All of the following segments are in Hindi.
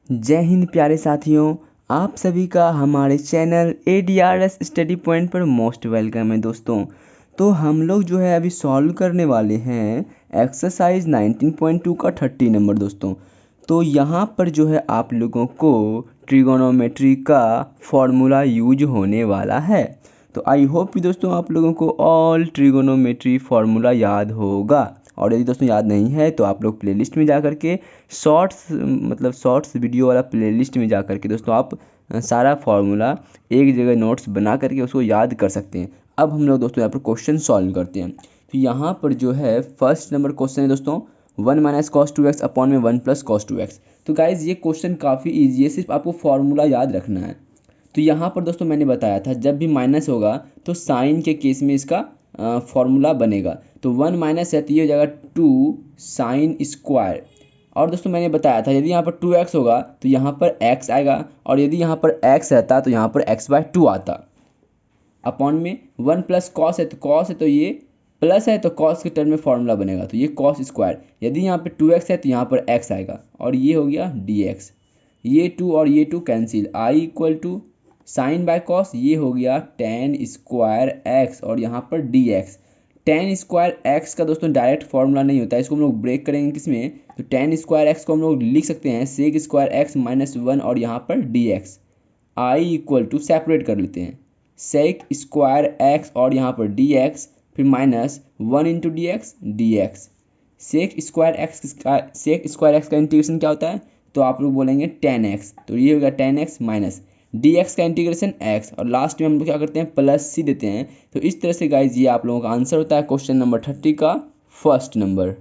जय हिंद प्यारे साथियों, आप सभी का हमारे चैनल ADRS स्टडी पॉइंट पर मोस्ट वेलकम है दोस्तों। तो हम लोग जो है अभी सॉल्व करने वाले हैं एक्सरसाइज 19.2 का 30 नंबर दोस्तों। तो यहाँ पर जो है आप लोगों को ट्रिगोनोमेट्री का फॉर्मूला यूज होने वाला है। तो आई होप कि दोस्तों आप लोगों को ऑल ट्रिगोनोमेट्री फार्मूला याद होगा, और यदि दोस्तों याद नहीं है तो आप लोग प्लेलिस्ट में जा कर के शॉर्ट्स वीडियो वाला प्लेलिस्ट में जा कर के दोस्तों आप सारा फार्मूला एक जगह नोट्स बना करके उसको याद कर सकते हैं। अब हम लोग दोस्तों यहाँ पर क्वेश्चन सॉल्व करते हैं। तो यहाँ पर जो है फर्स्ट नंबर क्वेश्चन है दोस्तों 1 माइनस कॉस 2x अपॉन में 1 प्लस कॉस 2x। तो गाइज ये क्वेश्चन काफ़ी ईजी है, सिर्फ आपको फार्मूला याद रखना है। तो यहाँ पर दोस्तों मैंने बताया था जब भी माइनस होगा तो साइन के केस में इसका फॉर्मूला बनेगा। तो 1 माइनस है तो ये हो जाएगा 2 साइन स्क्वायर। और दोस्तों मैंने बताया था यदि यहाँ पर 2x होगा तो यहाँ पर x आएगा, और यदि यहाँ पर x रहता तो यहाँ पर x/2 आता। अपॉन में 1 प्लस कॉस है तो ये प्लस है तो कॉस के टर्म में फॉर्मूला बनेगा, तो ये कॉस स्क्वायर। यदि यहाँ पर 2x है तो यहाँ पर x आएगा, और ये हो गया dx। ये 2 और ये 2 cancel, i equal to sine by cos, ये हो गया tan स्क्वायर x, और यहाँ पर dx। tan स्क्वायर x का दोस्तों डायरेक्ट फॉर्मूला नहीं होता है, इसको हम लोग ब्रेक करेंगे किसमें, तो tan स्क्वायर x को हम लोग लिख सकते हैं सेक स्क्वायर x माइनस 1, और यहाँ पर dx। i equal to separate कर लेते हैं सेक स्क्वायर x और यहाँ पर dx, फिर minus 1 into dx। Sec square x का इंटीग्रेशन क्या होता है, तो आप लोग बोलेंगे tan x, तो ये होगा tan x माइनस dx का इंटीग्रेशन x, और लास्ट में हम लोग क्या करते हैं प्लस c देते हैं। तो इस तरह से गाइज ये आप लोगों का आंसर होता है क्वेश्चन नंबर 30 का first number.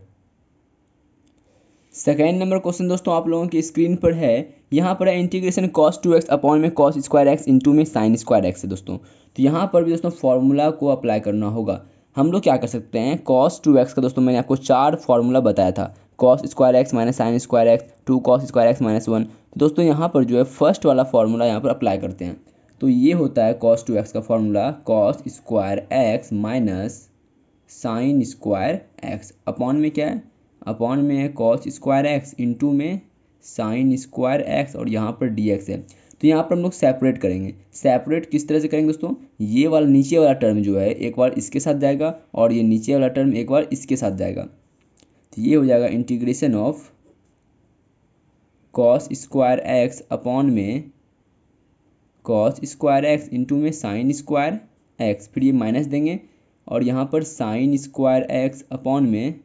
Second number question दोस्तों आप लोगों की स्क्रीन पर है। यहाँ पर है इंटीग्रेशन cos 2x अपॉन में cos स्क्वायर x इंटू में साइन स्क्वायर x है दोस्तों। तो यहाँ पर भी दोस्तों फॉर्मूला को अप्लाई करना होगा। हम लोग क्या कर सकते हैं, cos 2x का दोस्तों मैंने आपको 4 फार्मूला बताया था, cos square x minus sign square x, 2 cos square x minus 1। तो दोस्तों यहाँ पर जो है फर्स्ट वाला फार्मूला यहाँ पर अप्लाई करते हैं। तो ये होता है cos 2x का formula cos square x minus sign square x, upon में क्या है, अपॉन में है cos स्क्वायर x इंटू में साइन स्क्वायर x, और यहाँ पर dx है। तो यहाँ पर हम लोग सेपरेट करेंगे। सेपरेट किस तरह से करेंगे दोस्तों, ये वाला नीचे वाला टर्म जो है एक बार इसके साथ जाएगा, और ये नीचे वाला टर्म एक बार इसके साथ जाएगा। तो ये हो जाएगा integration of cos square x upon में cos स्क्वायर x इंटू में साइन स्क्वायर x, फिर ये माइनस देंगे, और यहाँ पर साइन स्क्वायर x अपॉन में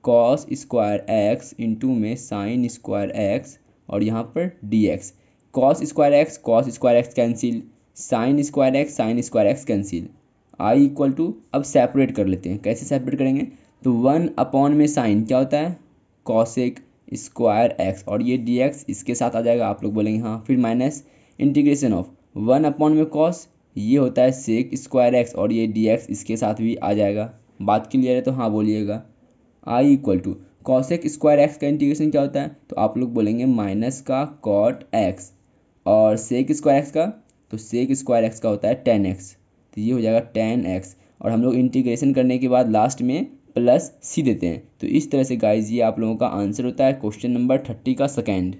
cos स्क्वायर x इंटू में साइन स्क्वायर x, और यहाँ पर dx। cos square x cancel, sine square x cancel, i equal to, अब सेपरेट कर लेते हैं। कैसे सेपरेट करेंगे, तो 1 अपॉन में साइन क्या होता है कॉसेक स्क्वायर x, और ये dx इसके साथ आ जाएगा, आप लोग बोलेंगे हाँ। फिर माइनस इंटीग्रेशन ऑफ 1 अपॉन में cos, ये होता है सेक स्क्वायर x, और ये dx इसके साथ भी आ जाएगा। बात क्लियर है तो हाँ बोलिएगा। i equal to cosec square x का इंटीग्रेशन क्या होता है, तो आप लोग बोलेंगे माइनस का कॉट x, और सेक स्क्वायर x का, तो सेक स्क्वायर x का होता है tan x, तो ये हो जाएगा tan x, और हम लोग इंटीग्रेशन करने के बाद लास्ट में प्लस c देते हैं। तो इस तरह से गाइज ये आप लोगों का आंसर होता है क्वेश्चन नंबर 30 का सेकेंड।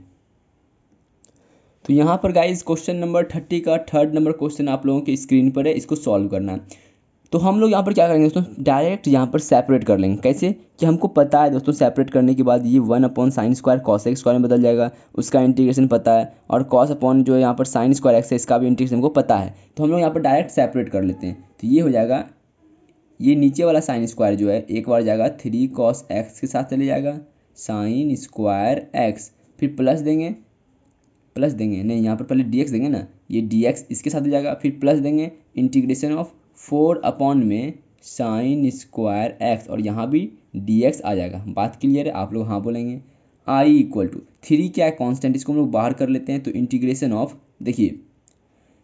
तो यहाँ पर गाइज क्वेश्चन नंबर 30 का थर्ड नंबर क्वेश्चन आप लोगों की स्क्रीन पर है, इसको सॉल्व करना है। तो हम लोग यहाँ पर क्या करेंगे दोस्तों, डायरेक्ट यहाँ पर सेपरेट कर लेंगे। कैसे कि हमको पता है दोस्तों सेपरेट करने के बाद ये 1 upon sine square cosec square में बदल जाएगा, उसका इंटीग्रेशन पता है, और कॉस अपॉन जो है यहाँ पर साइन स्क्वायर एक्स है इसका भी इंटीग्रेशन हमको पता है। तो हम लोग यहाँ पर डायरेक्ट सेपरेट कर लेते हैं। तो ये हो जाएगा, ये नीचे वाला साइन स्क्वायर जो है एक बार जाएगा 3 cos x के साथ चले जाएगा साइन स्क्वायर x, फिर प्लस देंगे नहीं, यहाँ पर पहले dx देंगे ना, ये dx इसके साथ जाएगा, फिर प्लस देंगे इंटीग्रेशन ऑफ 4 अपॉन में साइन स्क्वायर x, और यहाँ भी dx आ जाएगा। बात क्लियर है, आप लोग हाँ बोलेंगे। i इक्वल टू 3 क्या है कांस्टेंट, इसको हम लोग बाहर कर लेते हैं। तो इंटीग्रेशन ऑफ, देखिए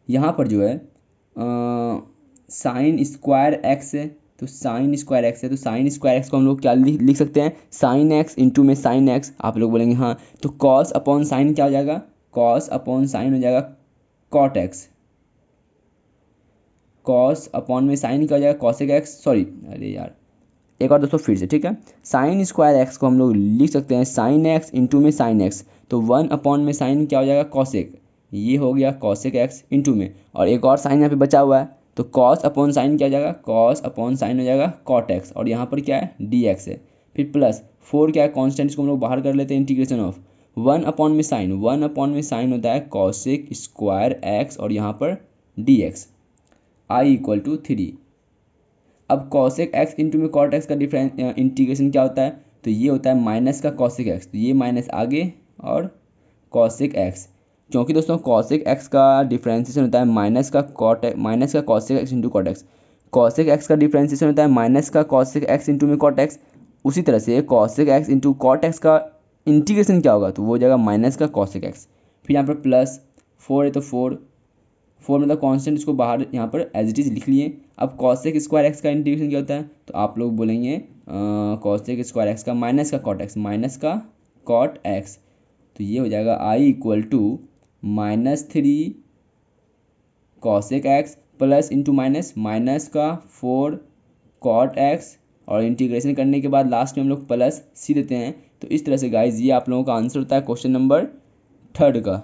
यहाँ पर जो है साइन स्क्वायर x है, तो साइन स्क्वायर x है, तो साइन स्क्वायर x को हम लोग क्या लिख सकते हैं, साइन x इंटू में साइन x, आप लोग बोलेंगे हाँ। तो कॉस अपॉन साइन क्या हो जाएगा, कॉस अपॉन साइन हो जाएगा कॉट x, कॉस अपॉन में साइन क्या हो जाएगा कॉसेक x, सॉरी अरे यार एक और दोस्तों फिर से, ठीक है। साइन स्क्वायर एक्स को हम लोग लिख सकते हैं साइन एक्स इंटू में साइन एक्स, तो 1 में साइन क्या हो जाएगा कॉसेक, ये हो गया कॉसेक एक्स इंटू में, और एक और साइन यहाँ पे बचा हुआ है, तो कॉस अपॉन साइन क्या हो जाएगा, कॉस अपॉन साइन हो जाएगा कॉट एक्स, और यहाँ पर क्या है डी एक्स है। फिर प्लस 4 क्या है कॉन्स्टेंट, इसको हम लोग बाहर कर लेते हैं, इंटीग्रेशन ऑफ 1 में साइन होता है कॉसेक स्क्वायर एक्स, और यहाँ पर d x i equal to 3। अब कॉसेक एक्स इंटू में कॉट एक्स का डिफरेंस इंटीग्रेशन क्या होता है, तो ये होता है माइनस का कॉसेक एक्स, तो ये माइनस आगे और कॉसेक एक्स, क्योंकि दोस्तों कॉसेक एक्स का डिफरेंशिएशन होता है माइनस का cosec x into cot x, cosec x का डिफरेंशिएशन होता है माइनस का कॉसेक एक्स इंटू में कॉट एक्स। उसी तरह से cosec x into cot x का इंटीग्रेशन क्या होगा, तो वो हो जाएगा माइनस का कॉसेक एक्स। फिर यहाँ पर प्लस 4 है तो 4 मतलब कांस्टेंट, इसको बाहर यहाँ पर एज इट इज लिख लिए। अब कॉसेक स्क्वायर एक्स का इंटीग्रेशन क्या होता है, तो आप लोग बोलेंगे कॉसेक स्क्वायर एक्स का माइनस का कॉट एक्स, तो ये हो जाएगा I equal to -3 cosec x plus into minus का 4 कॉट एक्स, और इंटीग्रेशन करने के बाद लास्ट में हम लोग प्लस सी देते हैं। तो इस तरह से गाइज ये आप लोगों का आंसर होता है क्वेश्चन नंबर 3 का।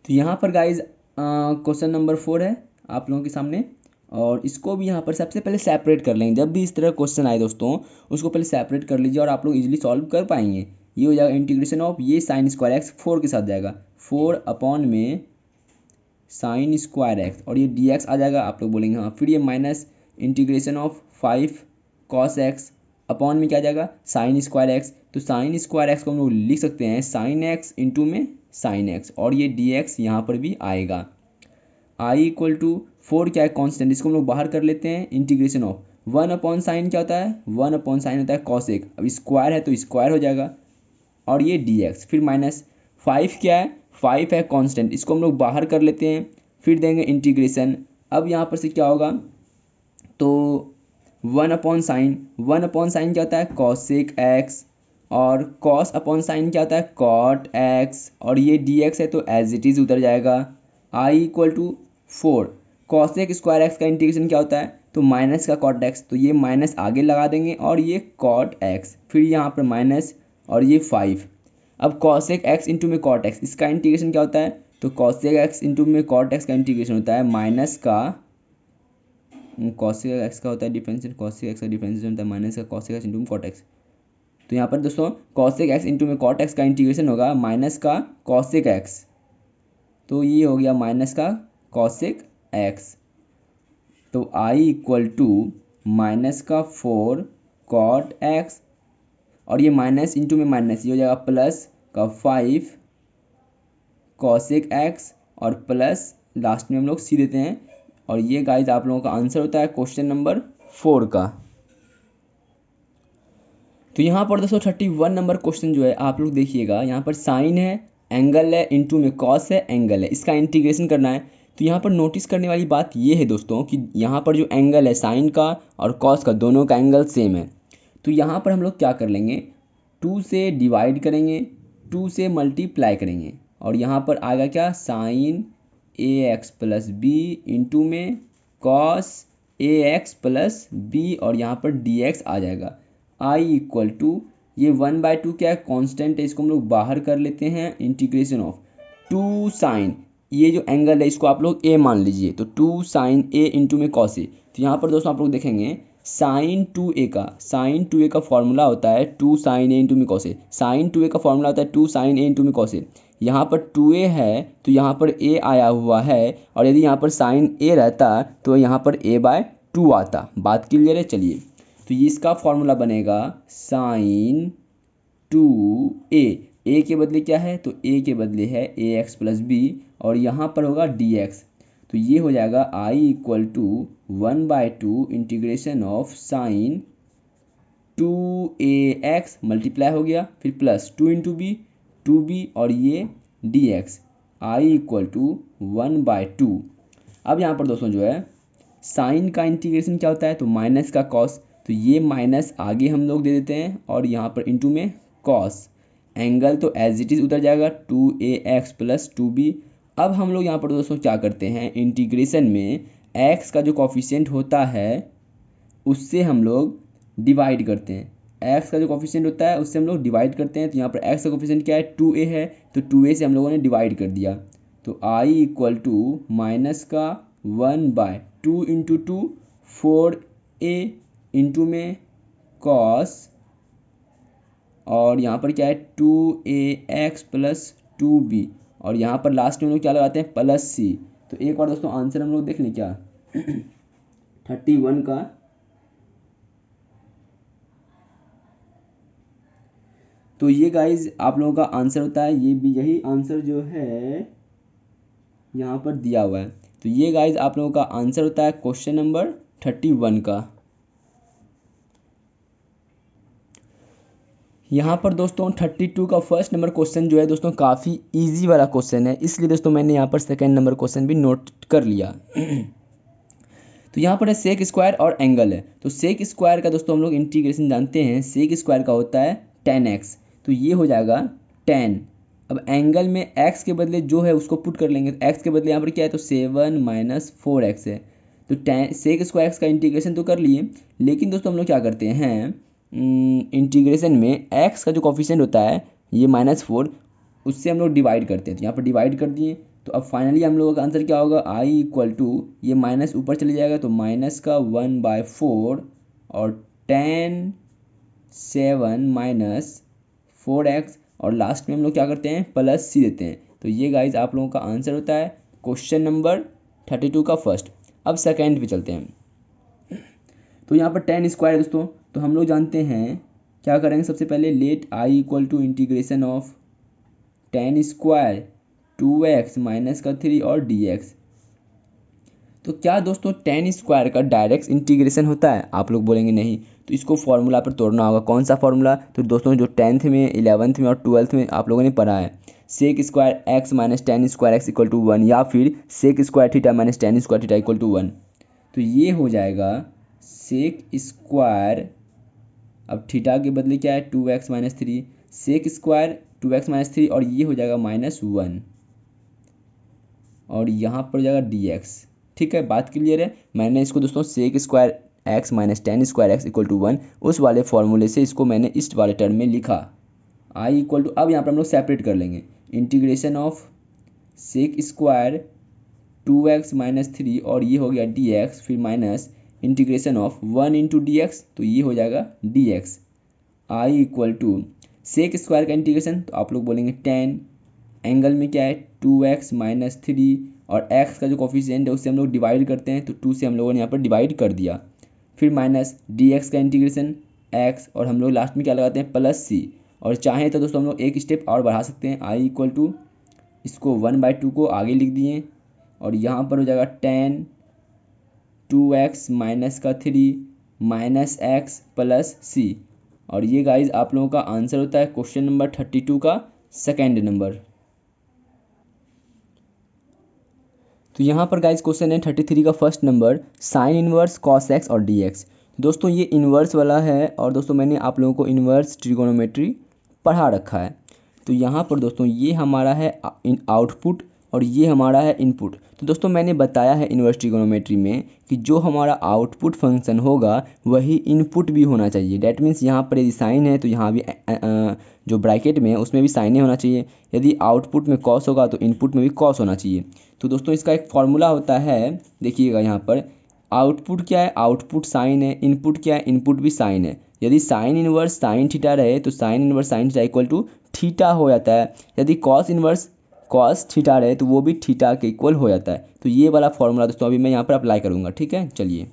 तो यहाँ पर गाइज क्वेश्चन नंबर 4 है आप लोगों के सामने, और इसको भी यहाँ पर सबसे पहले सेपरेट कर लेंगे। जब भी इस तरह क्वेश्चन आए दोस्तों, उसको पहले सेपरेट कर लीजिए और आप लोग इजीली सॉल्व कर पाएंगे। ये हो जाएगा इंटीग्रेशन ऑफ ये साइन स्क्वायर एक्स 4 के साथ जाएगा, 4 में साइन स्क्वायर एक्स, और ये डी एक्स आ जाएगा, आप लोग बोलेंगे हाँ। फिर ये minus integration of 5 cos x upon में क्या जाएगा साइन स्क्वायर एक्स, तो साइन स्क्वायर एक्स को हम लोग लिख सकते हैं साइन एक्स इंटू में साइन एक्स, और ये डी एक्स यहाँ पर भी आएगा। आई इक्वल टू 4 क्या है कॉन्स्टेंट, इसको हम लोग बाहर कर लेते हैं, इंटीग्रेशन ऑफ 1/sin क्या होता है, 1/sin होता है कॉसेक, अब स्क्वायर है तो स्क्वायर हो जाएगा, और ये डी एक्स। फिर माइनस 5 क्या है, 5 है कांस्टेंट, इसको हम लोग बाहर कर लेते हैं, फिर देंगे इंटीग्रेशन। अब यहाँ पर से क्या होगा, तो 1/sin क्या होता है कॉसेक एक्स, और कॉस अपॉन साइन क्या होता है कॉट एक्स, और ये डी एक्स है तो एज इट इज उतर जाएगा। I equal to 4 cosec square x का इंटीग्रेशन क्या होता है, तो माइनस का कॉट एक्स, तो ये माइनस आगे लगा देंगे और ये कॉट एक्स, फिर यहाँ पर माइनस और ये 5। अब कॉसेक एक्स इंटू में कॉट एक्स, इसका इंटीग्रेशन क्या होता है, तो कॉसेक एक्स इंटू में कॉट एक्स का इंटीग्रेशन होता है माइनस का कॉसेक एक्स का होता है डिफरेंशिएशन, कॉसेक एक्स का डिफरेंशिएशन होता है माइनस का कॉसेक एक्स इंटू में कॉट एक्स। तो यहाँ पर दोस्तों कॉसेक एक्स इंटू में कॉट एक्स का इंटीग्रेशन होगा माइनस का कॉसेक एक्स, तो ये हो गया माइनस का कॉसेक एक्स। तो आई इक्वल टू माइनस का 4 कॉट एक्स, और ये माइनस इंटू में माइनस, ये हो जाएगा प्लस का 5 कॉसेक एक्स, और प्लस लास्ट में हम लोग सी देते हैं, और ये गाइज आप लोगों का आंसर होता है क्वेश्चन नंबर 4 का। तो यहाँ पर दोस्तों 31 नंबर क्वेश्चन जो है आप लोग देखिएगा, यहाँ पर साइन है, एंगल है, इंटू में कॉस है, एंगल है, इसका इंटीग्रेशन करना है। तो यहाँ पर नोटिस करने वाली बात ये है दोस्तों कि यहाँ पर जो एंगल है साइन का और कॉस का, दोनों का एंगल सेम है। तो यहाँ पर हम लोग क्या कर लेंगे, 2 से डिवाइड करेंगे, 2 से मल्टीप्लाई करेंगे, और यहाँ पर आएगा क्या साइन ए एक्स प्लस बी इंटू में cos A x plus B, और यहाँ पर डी एक्स आ जाएगा। आई इक्वल टू ये 1/2 क्या है कांस्टेंट है, इसको हम लोग बाहर कर लेते हैं, इंटीग्रेशन ऑफ 2 साइन, ये जो एंगल है इसको आप लोग ए मान लीजिए, तो 2 साइन ए इंटू में कॉस ए। तो यहाँ पर दोस्तों आप लोग देखेंगे साइन 2a का फॉर्मूला होता है 2 साइन ए इंटू में कॉस ए, साइन 2a का फॉर्मूला होता है 2 साइन ए इंटू में कॉस ए। यहाँ पर 2a है तो यहाँ पर a आया हुआ है, और यदि यहाँ पर साइन a रहता तो यहाँ पर a/2 आता। बात क्लियर है, चलिए तो इसका फॉर्मूला बनेगा साइन 2a के बदले क्या है, तो a के बदले है ax प्लस बी, और यहाँ पर होगा dx। तो ये हो जाएगा I equal to 1/2 integration of sine 2ax multiply हो गया, फिर प्लस 2 इंटू बी 2b, और ये dx आई इक्वल टू 1/2। अब यहाँ पर दोस्तों जो है साइन का इंटीग्रेशन क्या होता है, तो माइनस का कॉस, तो ये माइनस आगे हम लोग दे देते हैं, और यहाँ पर इंटू में कॉस, एंगल तो एज इट इज उतर जाएगा 2ax प्लस 2b। अब हम लोग यहाँ पर दोस्तों क्या करते हैं, इंटीग्रेशन में x का जो कॉफिशिएंट होता है उससे हम लोग डिवाइड करते हैं। एक्स का जो कोफिशिएंट होता है उससे हम लोग डिवाइड करते हैं। तो यहाँ पर एक्स का कोफिशिएंट क्या है, 2a है, तो 2a से हम लोगों ने डिवाइड कर दिया। तो i इक्वल टू माइनस का 1/2 इंटू 2, 4a इंटू में कॉस, और यहाँ पर क्या है 2ax प्लस 2b, और यहाँ पर लास्ट में हम लोग क्या लगाते हैं, प्लस c। तो एक बार दोस्तों आंसर हम लोग देख लें क्या 31 का। तो ये गाइज आप लोगों का आंसर होता है, ये भी यही आंसर जो है यहाँ पर दिया हुआ है। तो ये गाइज आप लोगों का आंसर होता है क्वेश्चन नंबर 31 का। यहाँ पर दोस्तों 32 का फर्स्ट नंबर क्वेश्चन जो है दोस्तों काफ़ी इजी वाला क्वेश्चन है, इसलिए दोस्तों मैंने यहाँ पर सेकंड नंबर क्वेश्चन भी नोट कर लिया। तो यहाँ पर है सेक स्क्वायर और एंगल है। तो सेक स्क्वायर का दोस्तों हम लोग इंटीग्रेशन जानते हैं, सेक स्क्वायर का होता है 10x, तो ये हो जाएगा 10। अब एंगल में x के बदले जो है उसको पुट कर लेंगे, तो x के बदले यहाँ पर क्या है, तो 7 माइनस 4x है। तो सेक स्क्वायर का इंटीग्रेशन तो कर लिए, लेकिन दोस्तों हम लोग क्या करते हैं इंटीग्रेशन में x का जो कोफिशिएंट होता है ये -4, उससे हम लोग डिवाइड करते हैं। तो यहाँ पर डिवाइड कर दिए, तो अब फाइनली हम लोगों का आंसर क्या होगा, i इक्वल टू ये माइनस ऊपर चले जाएगा, तो माइनस का 1/4 और 10 7 माइनस 4x, और लास्ट में हम लोग क्या करते हैं प्लस c देते हैं। तो ये गाइज आप लोगों का आंसर होता है क्वेश्चन नंबर 32 का फर्स्ट। अब सेकेंड पे चलते हैं। तो यहाँ पर 10 स्क्वायर है दोस्तों, तो हम लोग जानते हैं क्या करेंगे, सबसे पहले let i equal to integration of 10 square 2x minus का 3 और dx। तो क्या दोस्तों 10 स्क्वायर का डायरेक्ट इंटीग्रेशन होता है, आप लोग बोलेंगे नहीं, तो इसको फॉर्मूला पर तोड़ना होगा। कौन सा फॉर्मूला, तो दोस्तों जो 10th में 11th में और 12th में आप लोगों ने पढ़ा है, sec square x minus 10 square x equal to 1, या फिर sec square theta minus 10 square theta equal to 1। तो ये हो जाएगा सेक स्क्वायर, अब थीटा के बदले क्या है 2x माइनस 3, सेक स्क्वायर 2x माइनस 3, और ये हो जाएगा -1, और यहाँ पर हो जाएगा dx। ठीक है, बात क्लियर है। मैंने इसको दोस्तों sec square x minus 10 square x equal to 1 उस वाले फॉर्मूले से इसको मैंने इस वाले टर्म में लिखा i इक्वल टू, अब यहाँ पर हम लोग सेपरेट कर लेंगे, integration of sec square 2x minus 3 और ये हो गया dx, फिर minus integration of 1 into d x, तो ये हो जाएगा dx। i equal to sec square का इंटीग्रेशन, तो आप लोग बोलेंगे 10, एंगल में क्या है 2x माइनस 3, और x का जो कोफिशिएंट है उससे हम लोग डिवाइड करते हैं, तो 2 से हम लोगों ने यहाँ पर डिवाइड कर दिया, फिर माइनस dx का इंटीग्रेशन x, और हम लोग लास्ट में क्या लगाते हैं प्लस c, और चाहें तो दोस्तों हम लोग एक स्टेप और बढ़ा सकते हैं, i इक्वल टू इसको 1/2 को आगे लिख दिए, और यहाँ पर हो जाएगा 10 2x माइनस का 3 माइनस x प्लस c, और ये गाइज आप लोगों का आंसर होता है क्वेश्चन नंबर 32 का सेकेंड नंबर। तो यहाँ पर गाइज क्वेश्चन है 33 का first number, sine inverse cos x और डी एक्स। दोस्तों ये इन्वर्स वाला है, और दोस्तों मैंने आप लोगों को इन्वर्स ट्रिगोनोमेट्री पढ़ा रखा है। तो यहाँ पर दोस्तों ये हमारा है आउटपुट और ये हमारा है इनपुट। तो दोस्तों मैंने बताया है इन्वर्स ट्रिगोनोमेट्री में कि जो हमारा आउटपुट फंक्शन होगा वही इनपुट भी होना चाहिए। डैट मीन्स यहाँ पर यदि साइन है तो यहाँ भी जो ब्रैकेट में है उसमें भी साइन ही होना चाहिए। यदि आउटपुट में कॉस होगा तो इनपुट में भी कॉस होना चाहिए। तो दोस्तों इसका एक फॉर्मूला होता है, देखिएगा यहाँ पर आउटपुट क्या है, आउटपुट साइन है, इनपुट क्या है, इनपुट भी साइन है। यदि साइन इनवर्स साइन थीटा रहे तो sine inverse sine theta equal to theta हो जाता है। यदि कॉस इनवर्स कॉस थीटा रहे तो वो भी थीटा के इक्वल हो जाता है। तो ये वाला फॉर्मूला दोस्तों अभी मैं यहाँ पर अप्लाई करूँगा। ठीक है, चलिए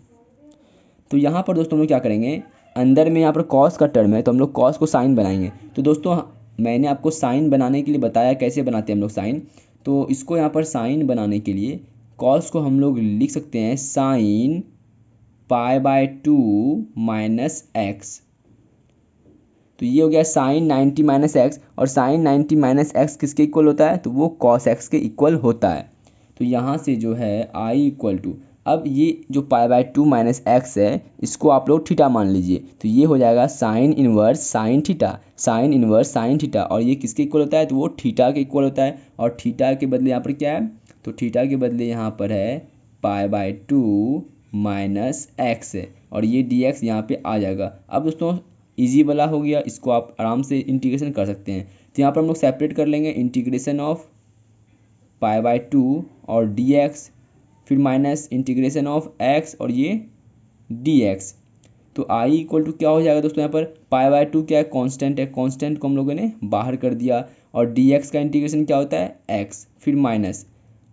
तो यहाँ पर दोस्तों हम लोग क्या करेंगे, अंदर में यहाँ पर कॉस का टर्म है तो हम लोग कॉस को साइन बनाएंगे। तो दोस्तों मैंने आपको साइन बनाने के लिए बताया कैसे बनाते हैं हम लोग साइन। तो इसको यहाँ पर साइन बनाने के लिए कॉस को हम लोग लिख सकते हैं साइन π/2 माइनस एक्स। तो ये हो गया साइन 90 माइनस एक्स, और साइन 90 माइनस एक्स किसके इक्वल होता है, तो वो कॉस एक्स के इक्वल होता है। तो यहाँ से जो है i इक्वल टू, अब ये जो π/2 माइनस एक्स है इसको आप लोग थीटा मान लीजिए। तो ये हो जाएगा sign inverse sine theta, sign inverse sine theta, और ये किसके इक्वल होता है, तो वो थीटा के इक्वल होता है। और थीटा के बदले यहाँ पर क्या है, तो थीटा के बदले यहाँ पर है π/2 माइनस एक्स है और ये डी एक्स यहाँ पर आ जाएगा। अब दोस्तों ईजी वाला हो गया, इसको आप आराम से इंटीग्रेशन कर सकते हैं। तो यहाँ पर हम लोग सेपरेट कर लेंगे इंटीग्रेशन ऑफ π/2 और डी एक्स, फिर माइनस इंटीग्रेशन ऑफ एक्स और ये डी एक्स। तो आई इक्वल टू क्या हो जाएगा दोस्तों, यहाँ पर π/2 क्या है, कांस्टेंट है, कांस्टेंट को हम लोगों ने बाहर कर दिया और डी एक्स का इंटीग्रेशन क्या होता है एक्स, फिर माइनस।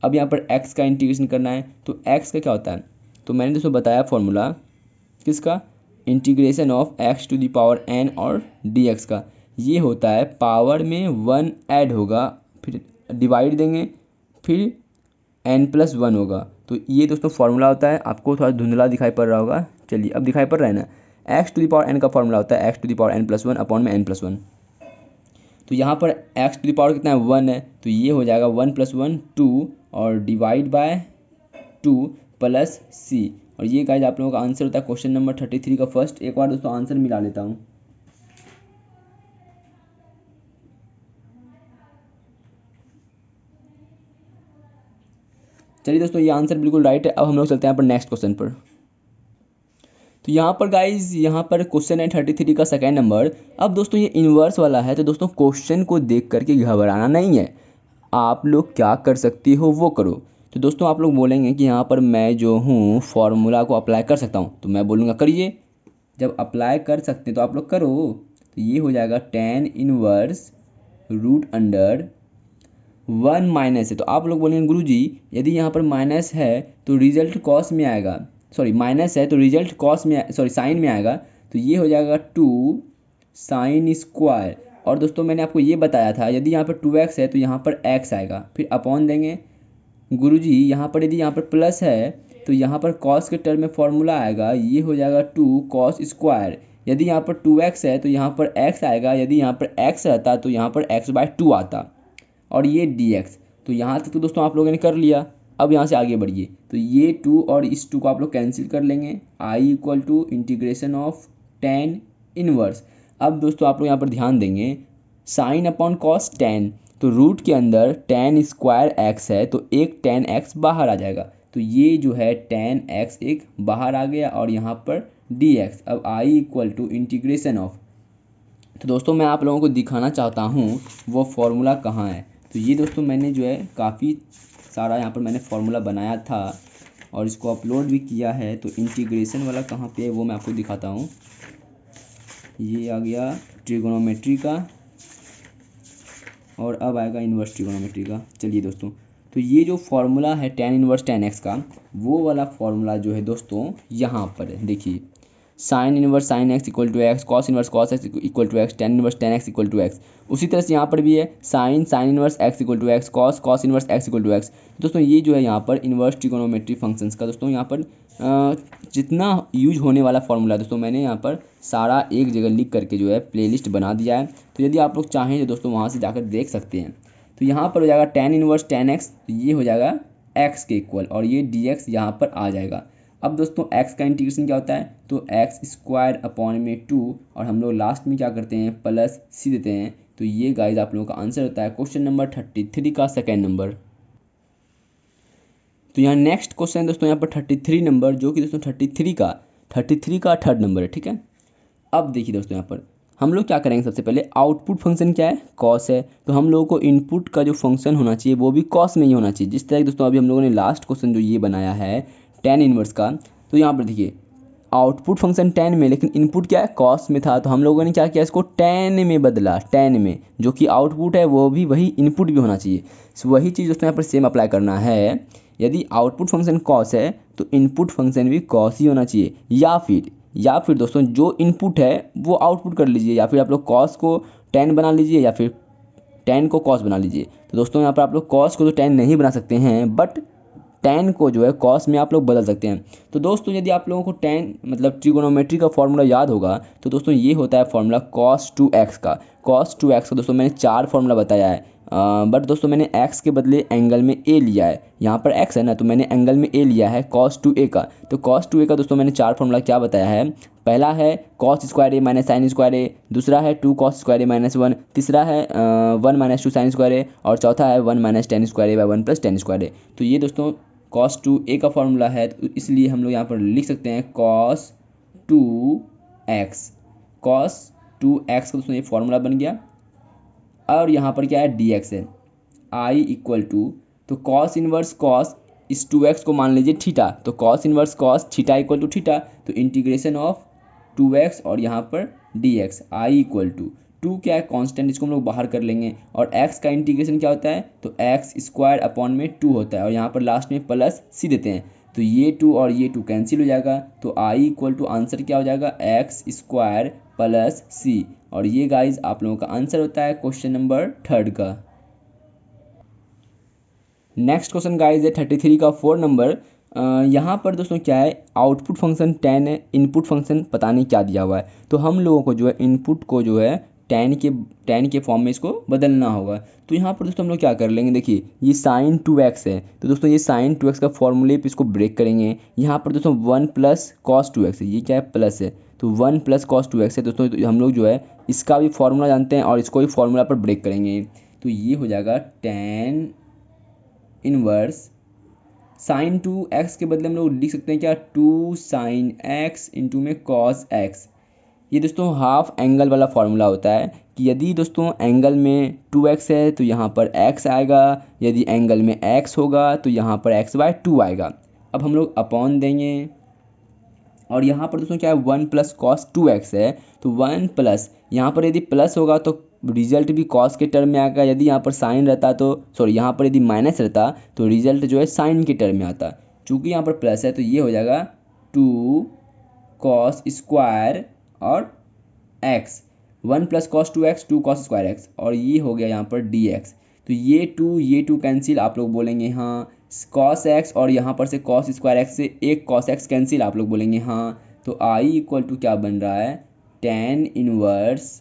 अब यहाँ पर एक्स का इंटीग्रेशन करना है तो एक्स का क्या होता है, तो मैंने दोस्तों बताया फॉर्मूला किसका, integration of x to the power n और डी एक्स का, ये होता है पावर में 1 ऐड होगा, फिर डिवाइड देंगे, फिर n+1 होगा। तो ये दोस्तों फॉर्मूला होता है। आपको थोड़ा धुंधला दिखाई पड़ रहा होगा, चलिए अब दिखाई पड़ रहा है ना। X to the power n का फॉर्मूला होता है x to the power n+1 upon में n+1। तो यहाँ पर एक्स टू द पावर कितना है 1 है, तो ये हो जाएगा 1 + 1 2 और डिवाइड बाय 2 प्लस c। और ये गाइस आप लोगों का आंसर होता है क्वेश्चन नंबर 33 का फर्स्ट। एक बार दोस्तों आंसर मिला लेता हूँ। चलिए दोस्तों ये आंसर बिल्कुल राइट है। अब हम लोग चलते हैं यहाँ पर नेक्स्ट क्वेश्चन पर। तो यहाँ पर गाइज यहाँ पर क्वेश्चन है 33 का सेकेंड नंबर। अब दोस्तों ये इन्वर्स वाला है, तो दोस्तों क्वेश्चन को देख करके घबराना नहीं है, आप लोग क्या कर सकती हो वो करो। तो दोस्तों आप लोग बोलेंगे कि यहाँ पर मैं जो हूँ फॉर्मूला को अप्लाई कर सकता हूँ, तो मैं बोलूँगा करिए। जब अप्लाई कर सकते हैं तो आप लोग करो। तो ये हो जाएगा tan इनवर्स √1 माइनस है। तो आप लोग बोलेंगे गुरुजी यदि यहाँ पर माइनस है तो रिजल्ट कॉस में आएगा, सॉरी माइनस है तो रिजल्ट कॉस में साइन में आएगा। तो ये हो जाएगा 2 sin स्क्वायर। और दोस्तों मैंने आपको ये बताया था यदि यहाँ पर 2x है तो यहाँ पर x आएगा, फिर अपॉन देंगे। गुरुजी यहाँ पर यदि यहाँ पर प्लस है तो यहाँ पर कॉस के टर्म में फॉर्मूला आएगा, ये हो जाएगा 2 cos स्क्वायर। यदि यहाँ पर 2x है तो यहाँ पर x आएगा, यदि यहाँ पर x रहता तो यहाँ पर x/2 आता और ये dx। तो यहाँ तक तो दोस्तों आप लोगों ने कर लिया। अब यहाँ से आगे बढ़िए। तो ये 2 और इस 2 को आप लोग कैंसिल कर लेंगे। i equal to integration of tan inverse. अब दोस्तों आप लोग यहाँ पर ध्यान देंगे साइन अपॉन कॉस tan, तो रूट के अंदर tan स्क्वायर x है तो एक tan x बाहर आ जाएगा। तो ये जो है tan x एक बाहर आ गया और यहाँ पर dx। अब i equal to integration of, तो दोस्तों मैं आप लोगों को दिखाना चाहता हूँ वो फॉर्मूला कहाँ है। तो ये दोस्तों मैंने जो है काफ़ी सारा यहाँ पर मैंने फॉर्मूला बनाया था और इसको अपलोड भी किया है। तो इंटीग्रेशन वाला कहाँ पे है वो मैं आपको दिखाता हूँ। ये आ गया ट्रिगोनोमेट्री का और अब आएगा इन्वर्स ट्रिगोनोमेट्री का। चलिए दोस्तों, तो ये जो फॉर्मूला है tan इनवर्स tan x का, वो वाला फॉर्मूला जो है दोस्तों यहाँ पर है। देखिए sine inverse sine x equal to x, cos inverse cos x equal to x, tan inverse tan x equal to x. उसी तरह से यहाँ पर भी है sine sine inverse x equal to x, cos cos inverse x equal to x. दोस्तों ये जो है यहाँ पर इनवर्स ट्रिगोनोमेट्री फंक्शंस का दोस्तों यहाँ पर जितना यूज होने वाला फॉर्मूला दोस्तों मैंने यहाँ पर सारा एक जगह लिख करके जो है प्लेलिस्ट बना दिया है। तो यदि आप लोग चाहें तो दोस्तों वहाँ से जाकर देख सकते हैं। तो यहाँ पर हो जाएगा टेन इनवर्स टेन एक्स, तो ये हो जाएगा एक्स के इक्वल और ये डी एक्स यहाँ पर आ जाएगा। अब दोस्तों x का इंटीग्रेशन क्या होता है, तो x स्क्वायर अपॉन में 2 और हम लोग लास्ट में क्या करते हैं प्लस c देते हैं। तो ये गाइज आप लोगों का आंसर होता है क्वेश्चन नंबर 33 का सेकेंड नंबर। तो यहाँ नेक्स्ट क्वेश्चन है दोस्तों यहाँ पर 33 नंबर, जो कि दोस्तों 33 का थर्ड नंबर है। ठीक है, अब देखिए दोस्तों यहाँ पर हम लोग क्या करेंगे, सबसे पहले आउटपुट फंक्शन क्या है कॉस है, तो हम लोगों को इनपुट का जो फंक्शन होना चाहिए वो भी कॉस में ही होना चाहिए। जिस तरह दोस्तों अभी हम लोगों ने लास्ट क्वेश्चन जो ये बनाया है tan इनवर्स का, तो यहाँ पर देखिए आउटपुट फंक्शन tan में लेकिन इनपुट क्या है कॉस में था, तो हम लोगों ने क्या किया इसको tan में बदला, tan में जो कि आउटपुट है वो भी वही इनपुट भी होना चाहिए। वही चीज़ दोस्तों यहाँ पर सेम अप्लाई करना है। यदि आउटपुट फंक्शन कॉस है तो इनपुट फंक्शन भी कॉस ही होना चाहिए, या फिर दोस्तों जो इनपुट है वो आउटपुट कर लीजिए, या फिर आप लोग कॉस को tan बना लीजिए या फिर tan को कॉस बना लीजिए। तो दोस्तों यहाँ पर आप लोग कॉस को तो tan नहीं बना सकते हैं, बट tan को जो है कॉस में आप लोग बदल सकते हैं। तो दोस्तों यदि आप लोगों को tan मतलब ट्रिगोनोमेट्री का फॉर्मूला याद होगा तो दोस्तों ये होता है फॉर्मूला cos 2x का। cos 2x का दोस्तों मैंने 4 फॉर्मूला बताया है, बट दोस्तों मैंने x के बदले एंगल में a लिया है। यहाँ पर x है ना, तो मैंने एंगल में a लिया है cos 2a का। तो cos 2a का दोस्तों मैंने 4 फॉर्मूला क्या बताया है, पहला है cos square a minus sine square a, दूसरा है 2 cos स्क्वायर a माइनस 1, तीसरा है 1 माइनस 2 साइन स्क्वायर a और चौथा है 1 minus ten square a by 1 plus ten square a। तो ये दोस्तों cos 2a का फॉर्मूला है, तो इसलिए हम लोग यहाँ पर लिख सकते हैं cos 2x। cos 2x का दोस्तों ये फॉर्मूला बन गया। और यहाँ पर क्या है, dx है। I इक्वल टू, तो cos इनवर्स cos इस 2x को मान लीजिए थीटा, तो cos inverse cos theta equal to theta, तो इंटीग्रेशन ऑफ 2x और यहाँ पर dx। I इक्वल टू 2 क्या है, कांस्टेंट, इसको हम लोग बाहर कर लेंगे। और x का इंटीग्रेशन क्या होता है, तो x स्क्वायर अपॉन में 2 होता है, और यहाँ पर लास्ट में प्लस c देते हैं, तो ये 2 और ये 2 कैंसिल हो जाएगा। तो I इक्वल टू आंसर क्या हो जाएगा, x स्क्वायर प्लस c। और ये गाइज आप लोगों का आंसर होता है क्वेश्चन नंबर 3 का। नेक्स्ट क्वेश्चन गाइज है 33 का 4 नंबर। यहाँ पर दोस्तों क्या है, आउटपुट फंक्शन 10 है, इनपुट फंक्शन पता नहीं क्या दिया हुआ है, तो हम लोगों को जो है इनपुट को जो है 10 के फॉर्म में इसको बदलना होगा। तो यहाँ पर दोस्तों हम लोग क्या कर लेंगे, देखिए ये sin 2x है, तो दोस्तों ये sin 2x का फॉर्मूले पे इसको ब्रेक करेंगे। यहाँ पर दोस्तों 1 प्लस cos 2x है, ये क्या है, प्लस है, तो 1 प्लस cos 2x है दोस्तों। तो हम लोग जो है इसका भी फॉर्मूला जानते हैं और इसको भी फॉर्मूला पर ब्रेक करेंगे, तो ये हो जाएगा 10 इनवर्स साइन 2x के बदले हम लोग लिख सकते हैं क्या, 2 sin x इंटू में cos x। ये दोस्तों हाफ एंगल वाला फॉर्मूला होता है कि यदि दोस्तों एंगल में 2x है तो यहाँ पर x आएगा, यदि एंगल में x होगा तो यहाँ पर x/2 आएगा। अब हम लोग अपॉन देंगे, और यहाँ पर दोस्तों क्या है, 1 प्लस cos 2x है, तो 1 प्लस, यहाँ पर यदि प्लस होगा तो रिजल्ट भी cos के टर्म में आएगा, यदि यहाँ पर साइन रहता तो सॉरी यहाँ पर यदि माइनस रहता तो रिजल्ट जो है साइन के टर्म में आता। चूँकि यहाँ पर प्लस है तो ये हो जाएगा 2 cos स्क्वायर और x, 1 plus cos 2x 2 cos square x, और ये हो गया यहाँ पर dx। तो ये 2 कैंसिल, आप लोग बोलेंगे हाँ। cos x और यहाँ पर से cos स्क्वायर x से एक cos x कैंसिल, आप लोग बोलेंगे हाँ। तो I इक्वल टू क्या बन रहा है, 10 इनवर्स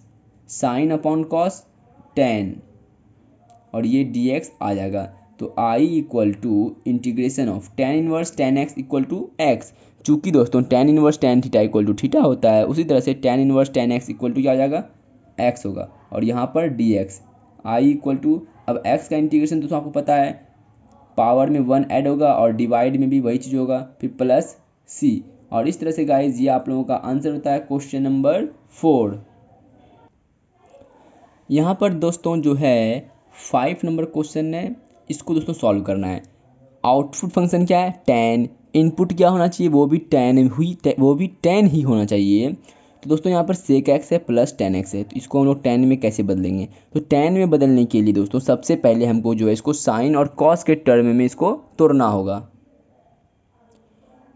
साइन अपॉन cos 10, और ये dx आ जाएगा। तो I equal to integration of 10 inverse 10x equal to x। चूँकि दोस्तों tan inverse tan theta equal to theta होता है, उसी तरह से tan inverse tan x equal to क्या आ जाएगा, x होगा, और यहाँ पर dx। I इक्वल टू, अब x का इंटीग्रेशन दोस्तों आपको पता है, पावर में 1 ऐड होगा और डिवाइड में भी वही चीज़ होगा, फिर प्लस c। और इस तरह से गाइज ये आप लोगों का आंसर होता है क्वेश्चन नंबर 4। यहाँ पर दोस्तों जो है 5 नंबर क्वेश्चन है, इसको दोस्तों सॉल्व करना है। आउटपुट फंक्शन क्या है, 10, इनपुट क्या होना चाहिए, वो भी 10 ही होना चाहिए। तो दोस्तों यहाँ पर sec x है प्लस 10x है, तो इसको हम लोग 10 में कैसे बदलेंगे, तो 10 में बदलने के लिए दोस्तों सबसे पहले हमको जो है इसको साइन और cos के टर्म में इसको तोड़ना होगा।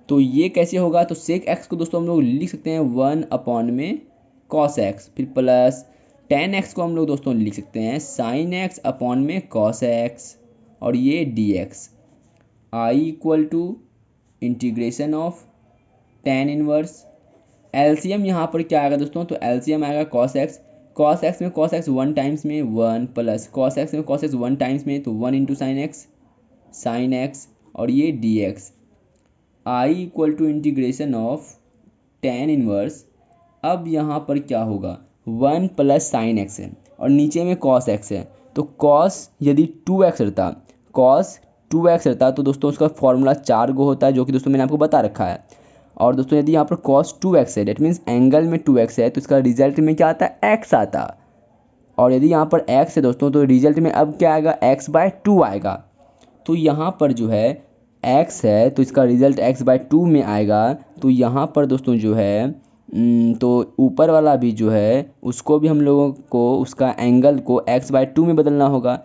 तो ये कैसे होगा, तो sec x को दोस्तों हम लोग लिख सकते हैं 1 अपॉन में cos x, फिर प्लस 10x को हम लोग दोस्तों लिख सकते हैं sin x अपॉन में cos x, और ये dx। I equal to integration of 10 inverse, LCM यहाँ पर क्या आएगा दोस्तों, तो एलसीएम आएगा cos x में cos x 1 टाइम्स में 1 प्लस cos x में cos x 1 टाइम्स में, तो 1 इंटू sin x, और ये dx। I equal to integration of 10 inverse, अब यहाँ पर क्या होगा, 1 प्लस sin x है और नीचे में cos x है, तो cos यदि 2x रहता, cos 2x रहता तो दोस्तों उसका फॉर्मूला 4 गो होता है, जो कि दोस्तों मैंने आपको बता रखा है। और दोस्तों यदि यहाँ पर cos 2x है, डेट मीन्स एंगल में 2x है, तो इसका रिजल्ट में क्या आता है, x आता। और यदि यहाँ पर x है दोस्तों, तो रिजल्ट में अब क्या आएगा, x/2 आएगा। तो यहाँ पर जो है x है तो इसका रिजल्ट x/2 में आएगा। तो यहाँ पर दोस्तों जो है तो ऊपर वाला भी जो है उसको भी हम लोगों को उसका एंगल को x/2 में बदलना होगा।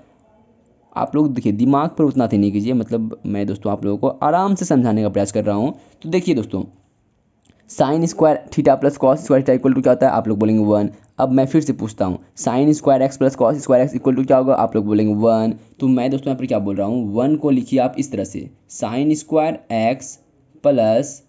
आप लोग देखिए दिमाग पर उतना थे नहीं कीजिए, मतलब मैं दोस्तों आप लोगों को आराम से समझाने का प्रयास कर रहा हूँ। तो देखिए दोस्तों, sine square theta plus cos square theta equal to क्या होता है, आप लोग बोलेंगे 1। अब मैं फिर से पूछता हूँ, sine square x plus cos square x equal to क्या होगा, आप लोग बोलेंगे 1। तो मैं दोस्तों यहाँ पर क्या बोल रहा हूँ, 1 को लिखिए आप इस तरह से, sine square x plus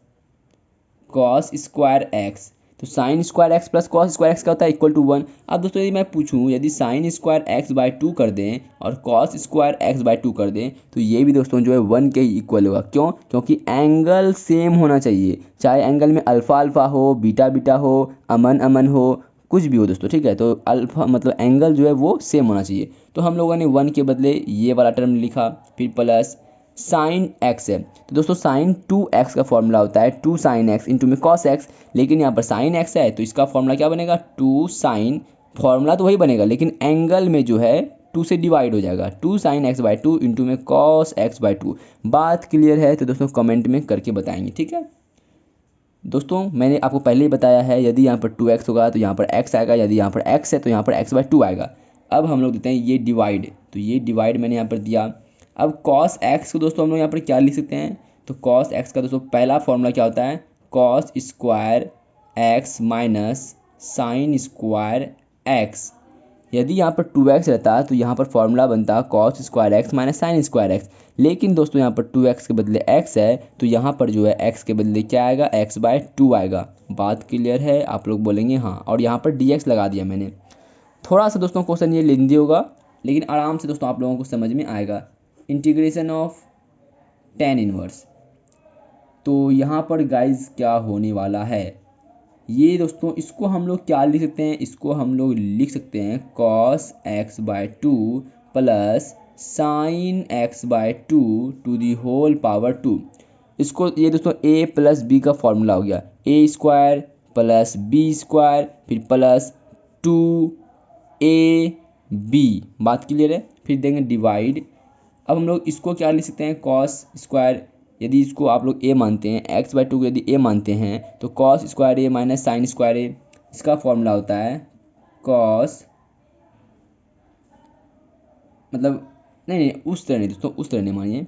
cos square x. तो sine square x plus cos square x का होता है इक्वल टू 1। अब दोस्तों यदि मैं पूछूं, यदि साइन स्क्वायर x/2 कर दें और कॉस स्क्वायर x/2 कर दें, तो ये भी दोस्तों जो है 1 के इक्वल होगा। क्यों, क्योंकि एंगल सेम होना चाहिए, चाहे एंगल में अल्फा अल्फा हो, बीटा बीटा हो, अमन अमन हो, कुछ भी हो दोस्तों, ठीक है। तो अल्फा मतलब एंगल जो है वो सेम होना चाहिए। तो हम लोगों ने 1 के बदले ये वाला टर्म लिखा, फिर प्लस साइन एक्स है, तो दोस्तों साइन 2x का फॉर्मूला होता है 2 साइन एक्स इंटू में कॉस एक्स, लेकिन यहाँ पर साइन एक्स है तो इसका फॉर्मूला क्या बनेगा 2 साइन, फॉर्मूला तो वही बनेगा लेकिन एंगल में जो है 2 से डिवाइड हो जाएगा, 2 साइन एक्स बाई 2 इंटू में कॉस एक्स बाई 2। बात क्लियर है तो दोस्तों कमेंट में करके बताएंगे, ठीक है। दोस्तों मैंने आपको पहले ही बताया है, यदि यहाँ पर 2x होगा तो यहाँ पर x आएगा, यदि यहाँ पर x है तो यहाँ पर x बाई 2 आएगा। अब हम लोग देते हैं ये डिवाइड, तो ये डिवाइड मैंने यहाँ पर दिया। अब cos x को दोस्तों हम लोग यहाँ पर क्या लिख सकते हैं, तो cos x का दोस्तों पहला फॉर्मूला क्या होता है, cos square x minus sign square x। यदि यहाँ पर 2x रहता तो यहाँ पर फॉर्मूला बनता cos square x minus sign square x, लेकिन दोस्तों यहाँ पर 2x के बदले x है तो यहाँ पर जो है x के बदले क्या आएगा, x बाय 2 आएगा। बात क्लियर है, आप लोग बोलेंगे हाँ, और यहाँ पर dx लगा दिया मैंने। थोड़ा सा दोस्तों क्वेश्चन ये लेंदी होगा लेकिन आराम से दोस्तों आप लोगों को समझ में आएगा। इंटीग्रेशन ऑफ tan इनवर्स, तो यहाँ पर गाइज क्या होने वाला है, ये दोस्तों इसको हम लोग क्या लिख सकते हैं, इसको हम लोग लिख सकते हैं cos x by 2 plus sine x by 2 to the whole power 2। इसको ये दोस्तों a प्लस बी का फॉर्मूला हो गया, a square plus b square फिर प्लस 2ab। बात क्लियर है, फिर देंगे डिवाइड। अब हम लोग इसको क्या लिख सकते हैं, cos स्क्वायर, यदि इसको आप लोग a मानते हैं, x बाई 2 को यदि a मानते हैं तो cos square a minus sine square a, इसका फॉर्मूला होता है cos, मतलब नहीं उस तरह नहीं दोस्तों, उस तरह नहीं मानिए,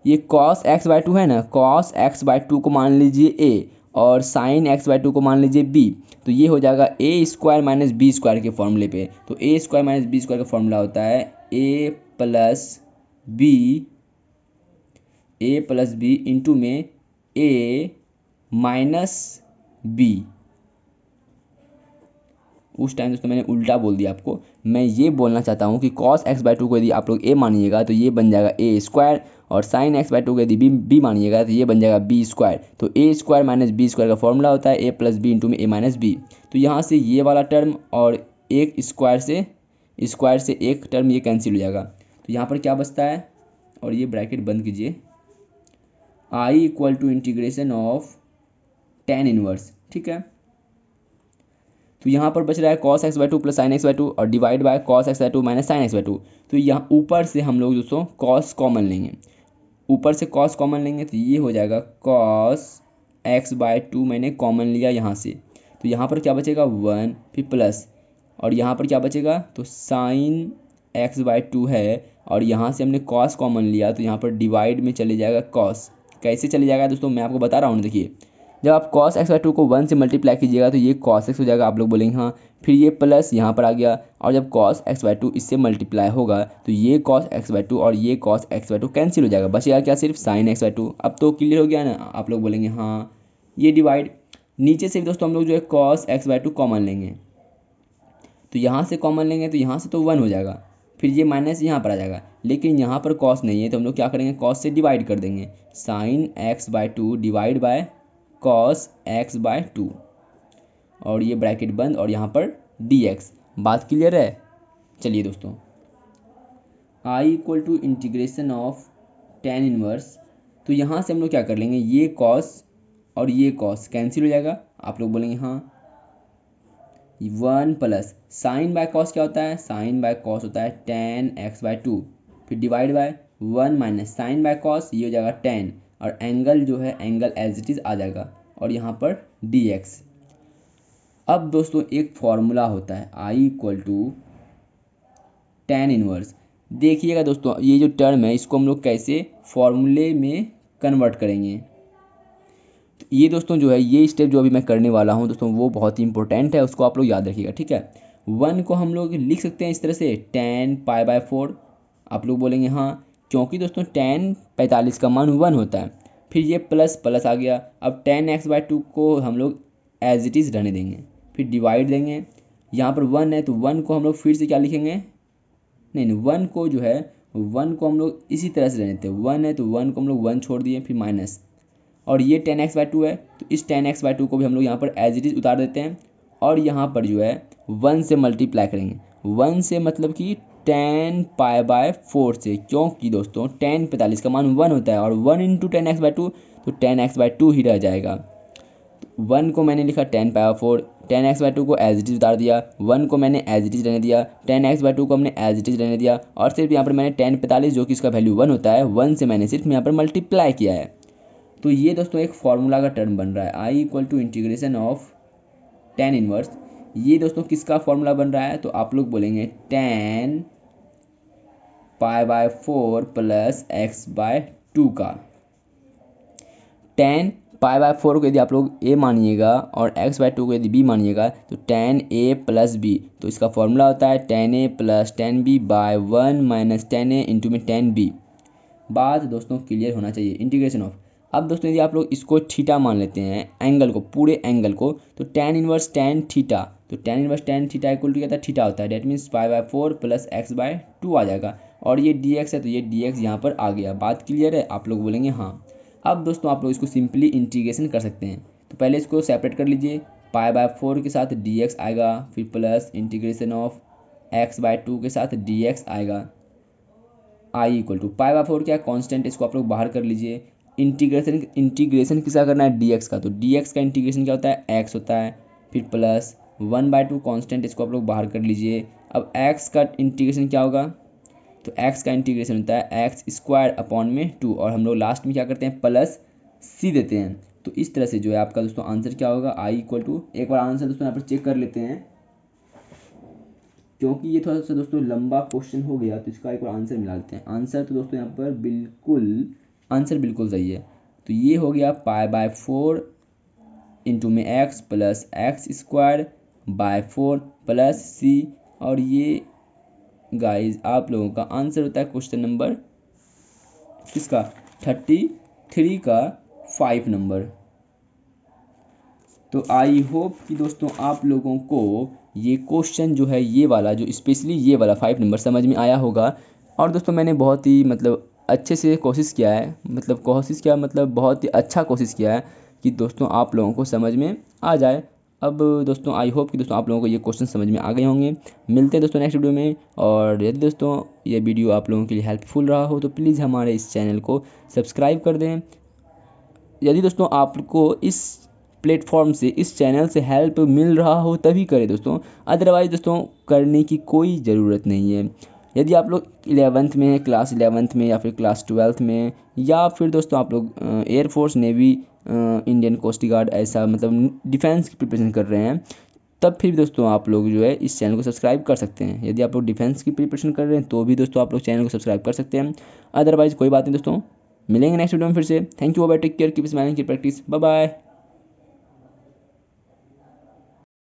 ये cos x बाई 2 है ना, cos x बाई 2 को मान लीजिए a और साइन x बाई 2 को मान लीजिए b, तो ये हो जाएगा a square minus b square के फॉर्मूले पे। तो a square minus b square का फॉर्मूला होता है a प्लस बी इंटू में a माइनस बी। उस टाइम दोस्तों मैंने उल्टा बोल दिया आपको, मैं ये बोलना चाहता हूँ कि cos x बाई 2 को यदि आप लोग a मानिएगा तो ये बन जाएगा a स्क्वायर, और साइन x बाई 2 को यदि b मानिएगा तो ये बन जाएगा b स्क्वायर। तो a square minus b square का फॉर्मूला होता है a प्लस बी इंटू में a माइनस बी। तो यहाँ से ये वाला टर्म और एक स्क्वायर से एक टर्म ये कैंसिल हो जाएगा, तो यहाँ पर क्या बचता है, और ये ब्रैकेट बंद कीजिए, i equal to integration of tan inverse, ठीक है। तो यहाँ पर बच रहा है cos x by 2 plus sine x by 2 और divide by cos x by 2 minus sine x by 2। तो यहाँ ऊपर से हम लोग दोस्तों cos कॉमन लेंगे, ऊपर से cos कॉमन लेंगे तो ये हो जाएगा cos x बाई 2 मैंने कॉमन लिया यहाँ से, तो यहाँ पर क्या बचेगा 1 फिर प्लस, और यहाँ पर क्या बचेगा, तो साइन x बाई 2 है और यहाँ से हमने cos कॉमन लिया तो यहाँ पर डिवाइड में चले जाएगा cos। कैसे चले जाएगा दोस्तों मैं आपको बता रहा हूँ, देखिए जब आप cos x बाई 2 को 1 से मल्टीप्लाई कीजिएगा तो ये cos x हो जाएगा, आप लोग बोलेंगे हाँ, फिर ये प्लस यहाँ पर आ गया, और जब cos x बाई 2 इससे मल्टीप्लाई होगा तो ये cos x बाई 2 और ये cos x बाई 2 कैंसिल हो जाएगा, बचेगा क्या, सिर्फ sin x बाई 2। अब तो क्लियर हो गया ना, आप लोग बोलेंगे हाँ। ये डिवाइड, नीचे से भी दोस्तों हम लोग जो है cos x बाई 2 कॉमन लेंगे, तो यहाँ से कॉमन लेंगे तो यहाँ से तो 1 हो जाएगा, फिर ये माइनस यहाँ पर आ जाएगा, लेकिन यहाँ पर cos नहीं है तो हम लोग क्या करेंगे, cos से डिवाइड कर देंगे, sine x by 2 divide by cos x by 2, और ये ब्रैकेट बंद और यहाँ पर dx। बात क्लियर है। चलिए दोस्तों, i equal to integration of tan inverse, तो यहाँ से हम लोग क्या कर लेंगे, ये cos और ये cos कैंसिल हो जाएगा, आप लोग बोलेंगे हाँ। 1 प्लस साइन बाय cos क्या होता है, साइन बाय cos होता है tan x बाय 2, फिर divide by 1 minus sine by cos, ये हो जाएगा tan, और एंगल जो है एंगल एज इट इज़ आ जाएगा, और यहाँ पर dx। अब दोस्तों एक फॉर्मूला होता है i equal to tan inverse. देखिएगा दोस्तों ये जो टर्म है इसको हम लोग कैसे फॉर्मूले में कन्वर्ट करेंगे, तो ये दोस्तों जो है ये स्टेप जो अभी मैं करने वाला हूँ दोस्तों वो बहुत ही इंपॉर्टेंट है, उसको आप लोग याद रखिएगा, ठीक है। 1 को हम लोग लिख सकते हैं इस तरह से tan पाई बाय 4, आप लोग बोलेंगे हाँ, क्योंकि दोस्तों tan 45 का मान 1 होता है, फिर ये प्लस प्लस आ गया। अब tan x बाई 2 को हम लोग एज इट इज़ रहने देंगे, फिर डिवाइड देंगे, यहाँ पर 1 है तो 1 को हम लोग फिर से क्या लिखेंगे, नहीं 1 को जो है 1 को हम लोग इसी तरह से रहने देते हैं, 1 है तो 1 को हम लोग 1 छोड़ दिए, फिर माइनस, और ये tan x बाई 2 है तो इस tan x बाई 2 को भी हम लोग यहाँ पर एज इट इज़ उतार देते हैं, और यहाँ पर जो है 1 से मल्टीप्लाई करेंगे, 1 से मतलब कि 10 पाई बाय 4 से, क्योंकि दोस्तों 10 45 का मान 1 होता है और 1 इंटू 10x/2 तो 10x/2 ही रह जाएगा। 1 को मैंने लिखा 10 पाई बाय 4, 10x/2 को एज इट इज उतार दिया, 1 को मैंने एज इट इज रहने दिया, 10x/2 को हमने एज इट इज रहने दिया और सिर्फ यहाँ पर मैंने 10 45 जो कि इसका वैल्यू 1 होता है 1 से मैंने सिर्फ यहाँ पर मल्टीप्लाई किया है। तो ये दोस्तों एक फॉर्मूला का टर्म बन रहा है, I equal to integration of tan inverse. ये दोस्तों किसका फॉर्मूला बन रहा है, तो आप लोग बोलेंगे tan pi by 4 plus x/2 का। tan पाई बाय 4 को यदि आप लोग a मानिएगा और x/2 को यदि b मानिएगा तो tan a प्लस b, तो इसका फॉर्मूला होता है tan a plus tan b by 1 minus tan a into में tan b। बात दोस्तों क्लियर होना चाहिए। इंटीग्रेशन ऑफ, अब दोस्तों यदि आप लोग इसको थीटा मान लेते हैं, एंगल को, पूरे एंगल को, तो tan इनवर्स tan थीटा, तो tan inverse tan theta equal to क्या था, थीटा होता है। That means pi by 4 plus x/2 आ जाएगा और ये dx है तो ये dx यहाँ पर आ गया। बात क्लियर है, आप लोग बोलेंगे हाँ। अब दोस्तों आप लोग इसको सिंपली इंटीग्रेशन कर सकते हैं, तो पहले इसको सेपरेट कर लीजिए, पाई बाय 4 के साथ dx आएगा, फिर प्लस इंटीग्रेशन ऑफ x/2 के साथ dx आएगा। आई इक्वल टू पाई बाय 4 क्या कांस्टेंट, इसको आप लोग बाहर कर लीजिए। इंटीग्रेशन किसका करना है, dx का, तो dx का इंटीग्रेशन क्या होता है, x होता है, फिर प्लस 1/2 कांस्टेंट, इसको आप लोग बाहर कर लीजिए। अब x का इंटीग्रेशन क्या होगा, तो x का इंटीग्रेशन होता है x² अपॉन में 2 और हम लोग लास्ट में क्या करते हैं, प्लस c देते हैं। तो इस तरह से जो है आपका दोस्तों आंसर क्या होगा, आई इक्वल टू, एक बार आंसर दोस्तों यहाँ पर चेक कर लेते हैं क्योंकि ये थोड़ा सा दोस्तों लंबा क्वेश्चन हो गया तो इसका एक बार आंसर मिला लेते हैं। आंसर तो दोस्तों यहाँ पर आंसर बिल्कुल सही है। तो ये हो गया पाई बाय 4 इंटू में x plus x² by 4 plus c, और ये गाइज आप लोगों का आंसर होता है क्वेश्चन नंबर किसका, 33 का 5 नंबर। तो आई होप कि दोस्तों आप लोगों को ये क्वेश्चन जो है, ये वाला जो स्पेशली ये वाला 5 नंबर समझ में आया होगा। और दोस्तों मैंने बहुत ही अच्छे से कोशिश किया है, बहुत ही अच्छा कोशिश किया है कि दोस्तों आप लोगों को समझ में आ जाए। अब दोस्तों आई होप कि दोस्तों आप लोगों को ये क्वेश्चन समझ में आ गए होंगे। मिलते हैं दोस्तों नेक्स्ट वीडियो में, और यदि दोस्तों ये वीडियो आप लोगों के लिए हेल्पफुल रहा हो तो प्लीज़ हमारे इस चैनल को सब्सक्राइब कर दें। यदि दोस्तों आपको इस प्लेटफॉर्म से, इस चैनल से हेल्प मिल रहा हो तभी करें दोस्तों, अदरवाइज़ दोस्तों करने की कोई ज़रूरत नहीं है। यदि आप लोग 11th में हैं, क्लास 11th में या फिर क्लास 12th में, या फिर दोस्तों आप लोग air force, navy, Indian coast guard, ऐसा डिफेंस की प्रिपरेशन कर रहे हैं, तब फिर दोस्तों आप लोग जो है इस चैनल को सब्सक्राइब कर सकते हैं। यदि आप लोग डिफेंस की प्रिपरेशन कर रहे हैं तो भी दोस्तों आप लोग चैनल को सब्सक्राइब कर सकते हैं। अदरवाइज़ कोई बात नहीं दोस्तों, मिलेंगे नेक्स्ट वीडियो में फिर से। Thank you, bye, take care, keep smiling, keep practice, bye bye.